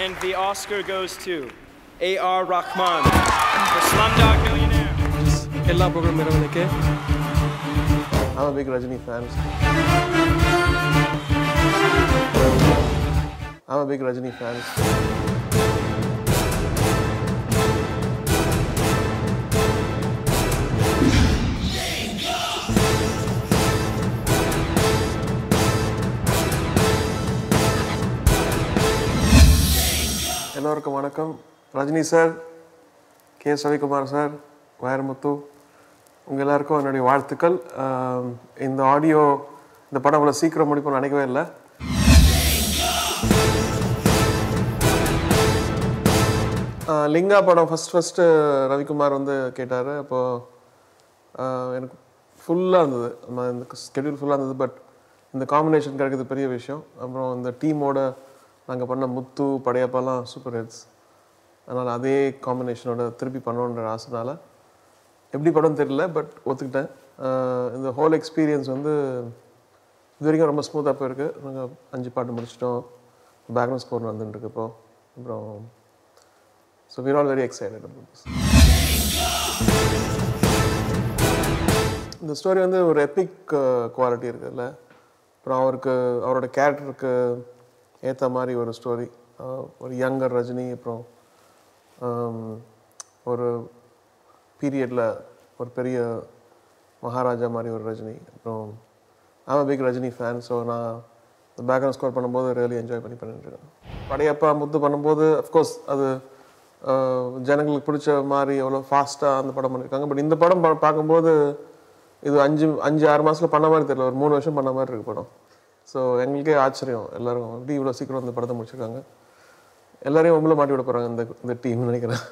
And the Oscar goes to A.R. Rahman for Slumdog Millionaire. எல்லா program எனக்கு I'm a big Rajini fan. I'm a big Rajini fan. எல்லோருக்கும் வணக்கம். Rajini sir, K Ravikumar sir, Vairamuthu, உங்கள் எல்லாருக்கும் என்னுடைய வாழ்த்துக்கள். இந்த ஆடியோ, இந்த படம் அவ்வளோ சீக்கிரம் முடிப்போம்னு நினைக்கவே இல்லை. லிங்கா படம் ஃபஸ்ட்டு ரவிக்குமார் வந்து கேட்டார். அப்போது எனக்கு ஃபுல்லாக இருந்தது, இந்த ஸ்கெடியூல் ஃபுல்லாக இருந்தது. பட் இந்த காம்பினேஷன் கிடைக்கிறது பெரிய விஷயம். அப்புறம் இந்த டீமோட நாங்கள் பண்ண முத்து படையப்பாலாம் சூப்பர் ஹிட்ஸ். அதனால் அதே காம்பினேஷனோட திருப்பி பண்ணணுன்ற ஆசைனால எப்படி படம் தெரியல, பட் ஒத்துக்கிட்டேன். இந்த ஹோல் எக்ஸ்பீரியன்ஸ் வந்து இது வரைக்கும் ரொம்ப ஸ்மூத்தாக போயிருக்கு. நாங்கள் 5 பாட்டு முடிச்சிட்டோம், பேக்ரவுண்ட் ஸ்கோர் வந்துட்டுருக்கு இப்போது. அப்புறம் so we're all very excited about this. இந்த ஸ்டோரி வந்து ஒரு எப்பிக் குவாலிட்டி இருக்குதுல்ல. அப்புறம் அவரோட கேரக்டருக்கு ஏற்ற மாதிரி ஒரு ஸ்டோரி. ஒரு யங்கர் ரஜினி, அப்புறம் ஒரு பீரியடில் ஒரு பெரிய மகாராஜா மாதிரி ஒரு ரஜினி. அப்புறம் I'm a big Rajini fan. So நான் இந்த பேக்ரவுண்ட் ஸ்கோர் பண்ணும்போது ரியலி என்ஜாய் பண்ணிட்டுருக்கேன். படையப்பா முத்து பண்ணும்போது அஃப்கோர்ஸ் அது ஜனங்களுக்கு பிடிச்ச மாதிரி எவ்வளோ ஃபாஸ்ட்டாக அந்த படம் பண்ணியிருக்காங்க. பட் இந்த படம் பார்க்கும்போது இது 5-6 மாதத்தில் பண்ண மாதிரி தெரியல, ஒரு 3 வருஷம் பண்ண மாதிரி இருக்குது படம். ஸோ எங்களுக்கே ஆச்சரியம், எல்லோரும் எப்படி இவ்வளோ சீக்கிரம் இந்த படத்தை முடிச்சிருக்காங்க. எல்லோரையும் உங்களை மாட்டி விட போகிறாங்க இந்த டீம்னு நினைக்கிறேன்.